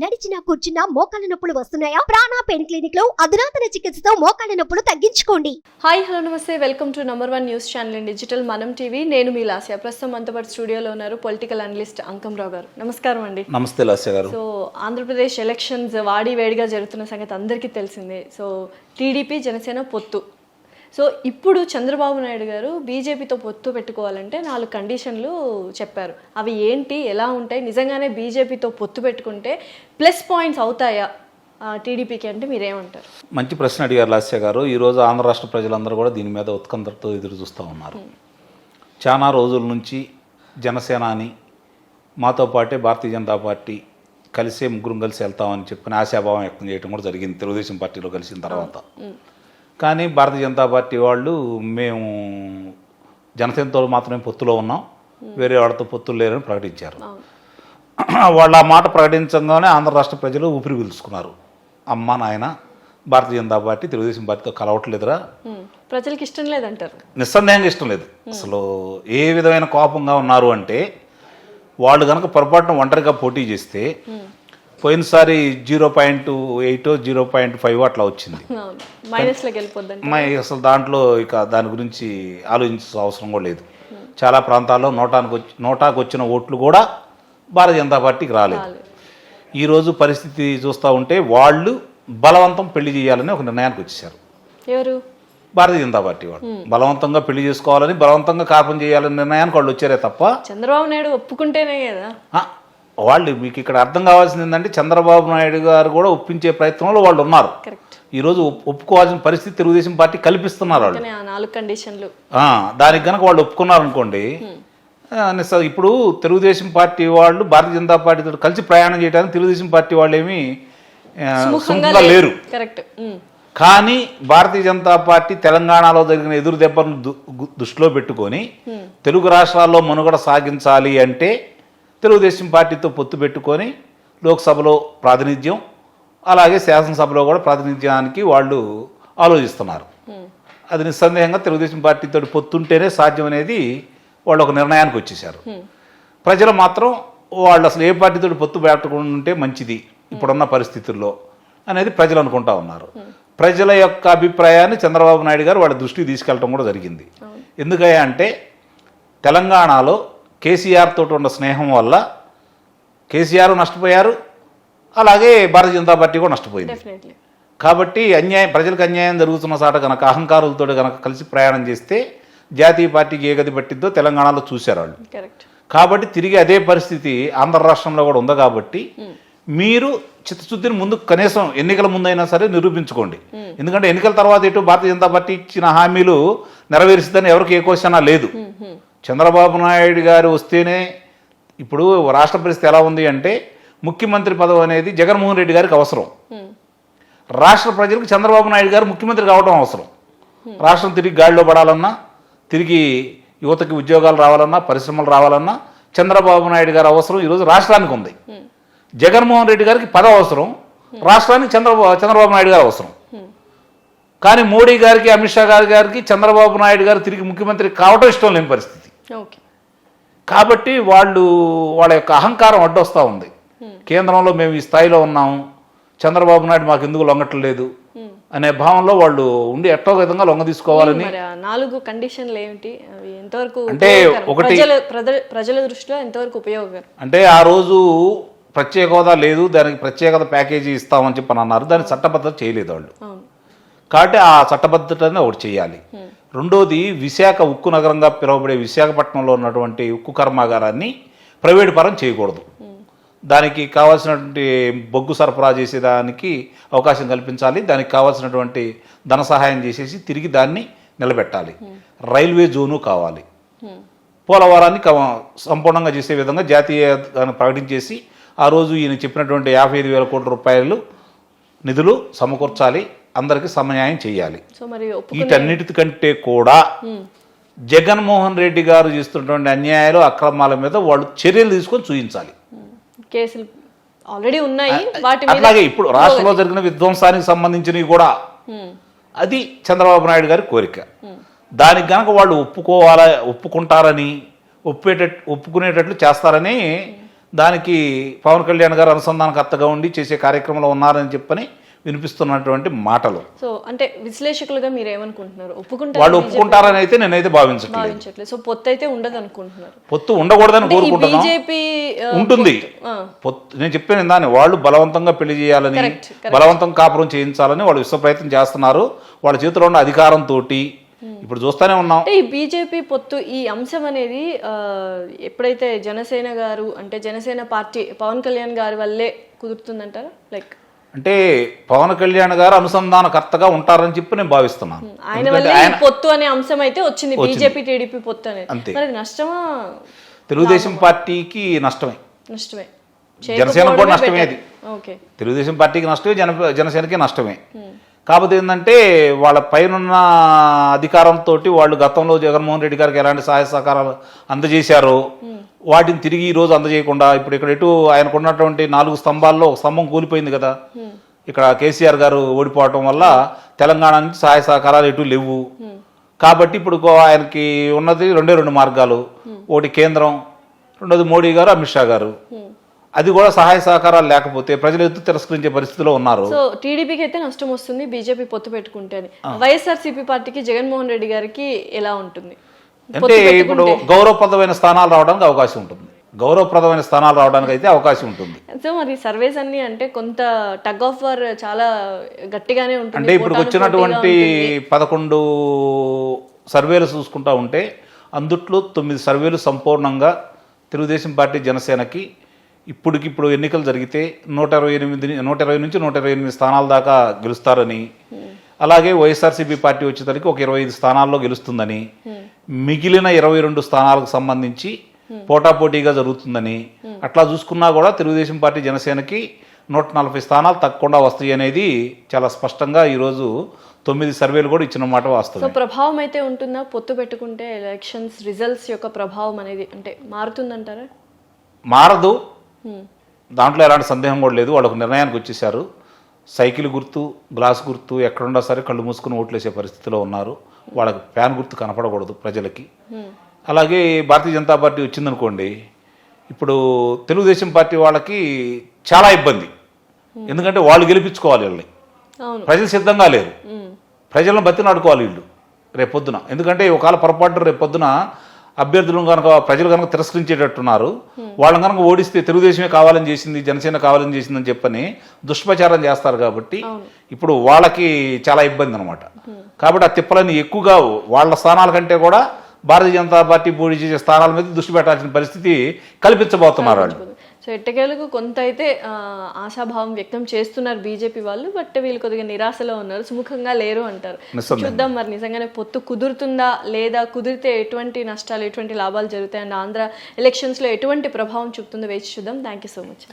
నడిచినా కూర్చున్నా మోకాళ్ళ నొప్పులు వస్తున్నాయా? ప్రాణ పెయిన్ క్లినిక్ లో అధునాతన చికిత్సతో మోకాళ్ళ నొప్పులు తగ్గించుకోండి. హాయ్ హలో నమస్తే, welcome to #1 news channel in digital మనం టీవీ. నేను మీ లాస్య. ప్రస్తుతం మనతో పాటు స్టూడియోలో ఉన్నారు పొలిటికల్ అనలిస్ట్ అంకంరావు గారు. నమస్కారం అండి. నమస్తే లాస్య గారు. సో ఆంధ్రప్రదేశ్ ఎలక్షన్స్ వాడి వేడిగా జరుగుతున్న సంగతి అందరికీ తెలిసిందే. సో టీడీపీ జనసేన పొత్తు. సో ఇప్పుడు చంద్రబాబు నాయుడు గారు బీజేపీతో పొత్తు పెట్టుకోవాలంటే 4 కండిషన్లు చెప్పారు. అవి ఏంటి, ఎలా ఉంటాయి, నిజంగానే బీజేపీతో పొత్తు పెట్టుకుంటే ప్లస్ పాయింట్స్ అవుతాయా టీడీపీకి అంటే మీరేమంటారు? మంచి ప్రశ్న అడిగారు లాస్య గారు. ఈరోజు ఆంధ్ర రాష్ట్ర ప్రజలందరూ కూడా దీని మీద ఉత్కంఠతో ఎదురు చూస్తూ ఉన్నారు. చాలా రోజుల నుంచి జనసేనాని మాతో పాటే భారతీయ జనతా పార్టీ ముగ్గురం కలిసి వెళ్తామని చెప్పిన ఆశాభావం వ్యక్తం చేయడం కూడా జరిగింది తెలుగుదేశం పార్టీలో కలిసిన తర్వాత. కానీ భారతీయ జనతా పార్టీ వాళ్ళు మేము జనసేనతో మాత్రమే పొత్తులో ఉన్నాం, వేరే వాళ్ళతో పొత్తులు లేరని ప్రకటించారు. వాళ్ళు ఆ మాట ప్రకటించగానే ఆంధ్ర రాష్ట్ర ప్రజలు ఊపిరి పీల్చుకున్నారు. అమ్మ నాయన భారతీయ జనతా పార్టీ తెలుగుదేశం పార్టీతో కలవట్లేదురా, ప్రజలకు ఇష్టం లేదంటారు. నిస్సందేహంగా ఇష్టం లేదు. అసలు ఏ విధమైన కోపంగా ఉన్నారు అంటే, వాళ్ళు కనుక పొరపాటున ఒంటరిగా పోటీ చేస్తే పోయినసారి 0.8 0.5 అట్లా వచ్చింది. అసలు దాంట్లో ఇక దాని గురించి ఆలోచించాల్సిన అవసరం కూడా లేదు. చాలా ప్రాంతాల్లో నోటాకు వచ్చిన ఓట్లు కూడా భారతీయ జనతా పార్టీకి రాలేదు. ఈరోజు పరిస్థితి చూస్తూ ఉంటే వాళ్ళు బలవంతం పెళ్లి చేయాలని ఒక నిర్ణయానికి వచ్చేసారు. ఎవరు? భారతీయ జనతా పార్టీ వాళ్ళు బలవంతంగా పెళ్లి చేసుకోవాలని, బలవంతంగా కాపం చేయాలని నిర్ణయానికి వాళ్ళు వచ్చారే తప్ప చంద్రబాబు నాయుడు ఒప్పుకుంటేనే కదా వాళ్ళు. మీకు ఇక్కడ అర్థం కావాల్సింది ఏంటంటే, చంద్రబాబు నాయుడు గారు కూడా ఒప్పించే ప్రయత్నంలో వాళ్ళు ఉన్నారు. ఈరోజు ఒప్పుకోవాల్సిన పరిస్థితి తెలుగుదేశం పార్టీ కల్పిస్తున్నారు వాళ్ళు. దానికి కనుక వాళ్ళు ఒప్పుకున్నారనుకోండి, ఇప్పుడు తెలుగుదేశం పార్టీ వాళ్ళు భారతీయ జనతా పార్టీతో కలిసి ప్రయాణం చేయడానికి తెలుగుదేశం పార్టీ వాళ్ళు ఏమీ సుముఖంగా లేరు. కానీ భారతీయ జనతా పార్టీ తెలంగాణలో జరిగిన ఎదురు దెబ్బను దృష్టిలో పెట్టుకొని తెలుగు రాష్ట్రాల్లో మనుగడ సాగించాలి అంటే తెలుగుదేశం పార్టీతో పొత్తు పెట్టుకొని లోక్సభలో ప్రాతినిధ్యం, అలాగే శాసనసభలో కూడా ప్రాతినిధ్యానికి వాళ్ళు ఆలోచిస్తున్నారు. అది నిస్సందేహంగా తెలుగుదేశం పార్టీతో పొత్తుంటేనే సాధ్యం అనేది వాళ్ళు ఒక నిర్ణయానికి వచ్చేసారు. ప్రజలు మాత్రం వాళ్ళు అసలు ఏ పార్టీతో పొత్తు పెట్టకుండా ఉంటే మంచిది ఇప్పుడున్న పరిస్థితుల్లో అనేది ప్రజలు అనుకుంటా ఉన్నారు. ప్రజల యొక్క అభిప్రాయాన్ని చంద్రబాబు నాయుడు గారు వాళ్ళ దృష్టికి తీసుకెళ్ళడం కూడా జరిగింది. ఎందుకయ్యా అంటే, తెలంగాణలో కేసీఆర్ తోటి ఉన్న స్నేహం వల్ల కేసీఆర్ నష్టపోయారు, అలాగే భారతీయ జనతా పార్టీ కూడా నష్టపోయింది. కాబట్టి ప్రజలకు అన్యాయం జరుగుతున్న సాట కనుక అహంకారులతో కనుక కలిసి ప్రయాణం చేస్తే జాతీయ పార్టీకి ఏ గది పట్టిద్దో తెలంగాణలో చూశారు వాళ్ళు. కాబట్టి తిరిగి అదే పరిస్థితి ఆంధ్ర రాష్ట్రంలో కూడా ఉంది. కాబట్టి మీరు చిత్తశుద్ధిని ముందు కనీసం ఎన్నికల ముందైనా సరే నిరూపించుకోండి. ఎందుకంటే ఎన్నికల తర్వాత ఎటు భారతీయ జనతా పార్టీ ఇచ్చిన హామీలు నెరవేరుస్తుందని ఎవరికి ఏ క్వశ్చన్ లేదు. చంద్రబాబు నాయుడు గారు వస్తేనే ఇప్పుడు రాష్ట్ర పరిస్థితి ఎలా ఉంది అంటే, ముఖ్యమంత్రి పదవి అనేది జగన్మోహన్ రెడ్డి గారికి అవసరం. రాష్ట్ర ప్రజలకు చంద్రబాబు నాయుడు గారు ముఖ్యమంత్రి కావడం అవసరం. రాష్ట్రం తిరిగి గాడిలో పడాలన్నా, తిరిగి యువతకి ఉద్యోగాలు రావాలన్నా, పరిశ్రమలు రావాలన్నా చంద్రబాబు నాయుడు గారు అవసరం ఈరోజు రాష్ట్రానికి ఉంది. జగన్మోహన్ రెడ్డి గారికి పదవి అవసరం, రాష్ట్రానికి చంద్రబాబు నాయుడు గారు అవసరం. కానీ మోడీ గారికి, అమిత్ షా గారికి చంద్రబాబు నాయుడు గారు తిరిగి ముఖ్యమంత్రి కావడం ఇష్టం లేని పరిస్థితి. కాబట్టి వాళ్ళ యొక్క అహంకారం అడ్డొస్తూ ఉంది. కేంద్రంలో మేము ఈ స్థాయిలో ఉన్నాము, చంద్రబాబు నాయుడు మాకు ఎందుకు లొంగట్లేదు అనే భావంలో వాళ్ళు ఉండి ఎట్టో విధంగా లొంగ తీసుకోవాలని. 4 కండిషన్లు ఏమిటి, ఎంతవరకు అంటే ఒకటి ప్రజల దృష్టిలో ఎంతవరకు ఉపయోగం అంటే, ఆ రోజు ప్రత్యేక హోదా లేదు, దానికి ప్రత్యేకత ప్యాకేజీ ఇస్తామని చెప్పని అన్నారు. దానికి చట్టబద్ధత చేయలేదు వాళ్ళు. కాబట్టి ఆ చట్టబద్ధతని ఒకటి చేయాలి. రెండోది, విశాఖ ఉక్కు నగరంగా పిలువబడే విశాఖపట్నంలో ఉన్నటువంటి ఉక్కు కర్మాగారాన్ని ప్రైవేటు పరం చేయకూడదు. దానికి కావాల్సినటువంటి బొగ్గు సరఫరా చేసేదానికి అవకాశం కల్పించాలి. దానికి కావాల్సినటువంటి ధన సహాయం చేసేసి తిరిగి దాన్ని నిలబెట్టాలి. రైల్వే జోను కావాలి. పోలవరాన్ని సంపూర్ణంగా చేసే విధంగా జాతీయ ప్రకటించేసి ఆ రోజు ఈయన చెప్పినటువంటి 55,000 కోట్ల రూపాయలు నిధులు సమకూర్చాలి, అందరికీ సమన్యాయం చేయాలి. వీటన్నిటికంటే కూడా జగన్మోహన్ రెడ్డి గారు చేస్తున్నటువంటి అన్యాయాలు, అక్రమాల మీద వాళ్ళు చర్యలు తీసుకొని చూపించాలి. కేసులు ఆల్రెడీ ఉన్నాయి. అట్లాగే ఇప్పుడు రాష్ట్రంలో జరిగిన విధ్వంసానికి సంబంధించినవి కూడా అది చంద్రబాబు నాయుడు గారి కోరిక. దానికి గనక వాళ్ళు ఒప్పుకుంటారని ఒప్పుకునేటట్లు చేస్తారని దానికి పవన్ కళ్యాణ్ గారు అనుసంధానకర్తగా ఉండి చేసే కార్యక్రమంలో ఉన్నారని చెప్పని వినిపిస్తున్నటువంటి మాటలు. సో అంటే విశ్లేషకులుగా మీరు ఏమనుకుంటున్నారు? వాళ్ళు ఒప్పుకుంటారని అయితే నేనైతే భావించట్లేదు. సో పొత్తు అయితే ఉండదు అనుకుంటున్నారు? పొత్తు ఉండకూడదని కోరుకుంటున్నాను. బీజేపీ ఉంటుంది పొత్తు. నేను చెప్పాను దాన్ని, వాళ్ళు బలవంతంగా పెళ్లి చేయాలని, బలవంతం కాపురం చేయించాలని వాళ్ళు విశ్వ ప్రయత్నం చేస్తున్నారు. వాళ్ళ చేతిలో ఉన్న అధికారంతో ఇప్పుడు చూస్తూనే ఉన్నాం. ఈ బీజేపీ పొత్తు ఈ అంశం అనేది ఎప్పుడైతే జనసేన గారు అంటే జనసేన పార్టీ పవన్ కళ్యాణ్ గారి వల్లే కుదురుతుందంటారా? లైక్ అంటే పవన్ కళ్యాణ్ గారు అనుసంధానకర్తగా ఉంటారని చెప్పి నేను భావిస్తున్నాను. ఆయన వల్లే పొత్తు అనే అంశం అయితే వచ్చింది, బీజేపీ టీడీపీ పొత్తు అనేది. అంతే. మరి నష్టమా? తెలుగుదేశం పార్టీకి నష్టమే, నష్టమే, జనసేన కూడా నష్టమే. అది ఓకే, తెలుగుదేశం పార్టీకి నష్టమే, జనసేనకి నష్టమే. కాకపోతే ఏంటంటే వాళ్ళ పైనున్న అధికారంతో వాళ్ళు గతంలో జగన్మోహన్ రెడ్డి గారికి ఎలాంటి సహాయ సహకారాలు అందజేశారో వాటిని తిరిగి ఈ రోజు అందజేయకుండా ఇప్పుడు ఇక్కడ ఎటు ఆయనకున్నటువంటి 4 స్తంభాల్లో ఒక స్తంభం కూలిపోయింది కదా. ఇక్కడ కేసీఆర్ గారు ఓడిపోవటం వల్ల తెలంగాణ నుంచి సహాయ సహకారాలు ఎటు లేవు. కాబట్టి ఇప్పుడు ఆయనకి ఉన్నది 2 మార్గాలు. ఒకటి కేంద్రం, రెండోది మోడీ గారు, అమిత్ షా గారు. అది కూడా సహాయ సహకారాలు లేకపోతే ప్రజలు ఎత్తు తిరస్కరించే పరిస్థితిలో ఉన్నారు. సో టీడీపీకి అయితే నష్టం వస్తుంది బీజేపీ పొత్తు పెట్టుకుంటే. వైఎస్ఆర్సీపీ పార్టీకి జగన్మోహన్ రెడ్డి గారికి ఎలా ఉంటుంది? అంటే ఇప్పుడు గౌరవప్రదమైన స్థానాలు రావడానికి అవకాశం ఉంటుంది. గౌరవప్రదమైన స్థానాలు రావడానికి అయితే అవకాశం ఉంటుంది. సో మరి సర్వేస్ అన్ని అంటే కొంత టగ్ ఆఫ్ వార్ చాలా గట్టిగానే ఉంటుంది. అంటే ఇప్పుడు వచ్చినటువంటి 11 సర్వేలు చూసుకుంటా ఉంటే అందుట్లో 9 సర్వేలు సంపూర్ణంగా తెలుగుదేశం పార్టీ జనసేనకి ఇప్పుడు ఎన్నికలు జరిగితే 120 నుంచి 128 స్థానాల దాకా గెలుస్తారని, అలాగే వైఎస్ఆర్సీపీ పార్టీ వచ్చేసరికి ఒక 25 స్థానాల్లో గెలుస్తుందని, మిగిలిన 22 స్థానాలకు సంబంధించి పోటాపోటీగా జరుగుతుందని, అట్లా చూసుకున్నా కూడా తెలుగుదేశం పార్టీ జనసేనకి 140 స్థానాలు తప్పకుండా వస్తాయి అనేది చాలా స్పష్టంగా ఈరోజు 9 సర్వేలు కూడా ఇచ్చిన మాట వాస్తవం. సో ప్రభావం అయితే ఉంటుందా పొత్తు పెట్టుకుంటే? ఎలక్షన్స్ రిజల్ట్స్ యొక్క ప్రభావం అనేది అంటే మారుతుందంటారా? మారదు, దాంట్లో ఎలాంటి సందేహం కూడా లేదు. వాళ్ళు ఒక నిర్ణయానికి వచ్చేసారు. సైకిల్ గుర్తు, గ్లాస్ గుర్తు ఎక్కడున్నా సరే కళ్ళు మూసుకుని ఓట్లేసే పరిస్థితిలో ఉన్నారు. వాళ్ళకి ఫ్యాన్ గుర్తు కనపడకూడదు ప్రజలకి. అలాగే భారతీయ జనతా పార్టీ వచ్చిందనుకోండి, ఇప్పుడు తెలుగుదేశం పార్టీ వాళ్ళకి చాలా ఇబ్బంది. ఎందుకంటే వాళ్ళు గెలిపించుకోవాలి వీళ్ళని. ప్రజలు సిద్ధంగా లేరు. ప్రజలను బతినాడుకోవాలి వీళ్ళు రేపొద్దున. ఎందుకంటే ఒకవేళ పొరపాటు రేపొద్దున అభ్యర్థులను కనుక ప్రజలు కనుక తిరస్కరించేటట్టున్నారు, వాళ్ళని కనుక ఓడిస్తే తెలుగుదేశమే కావాలని చేసింది, జనసేన కావాలని చేసిందని చెప్పని దుష్ప్రచారం చేస్తారు. కాబట్టి ఇప్పుడు వాళ్ళకి చాలా ఇబ్బంది అనమాట. కాబట్టి ఆ తిప్పలని ఎక్కువగా వాళ్ళ స్థానాల కంటే కూడా భారతీయ జనతా పార్టీ పోటీ చేసే స్థానాల మీద దృష్టి పెట్టాల్సిన పరిస్థితి కల్పించబోతున్నారు వాళ్ళు. సో ఎట్టకేలకు కొంత అయితే ఆశాభావం వ్యక్తం చేస్తున్నారు బీజేపీ వాళ్ళు. బట్ వీళ్ళు కొద్దిగా నిరాశలో ఉన్నారు, సుముఖంగా లేరు అంటారు. చూద్దాం మరి నిజంగానే పొత్తు కుదురుతుందా లేదా, కుదిరితే ఎటువంటి నష్టాలు ఎటువంటి లాభాలు జరుగుతాయి, అండ్ ఆంధ్ర ఎలక్షన్స్లో ఎటువంటి ప్రభావం చూపుతుందో వేచి చూద్దాం. Thank you so much.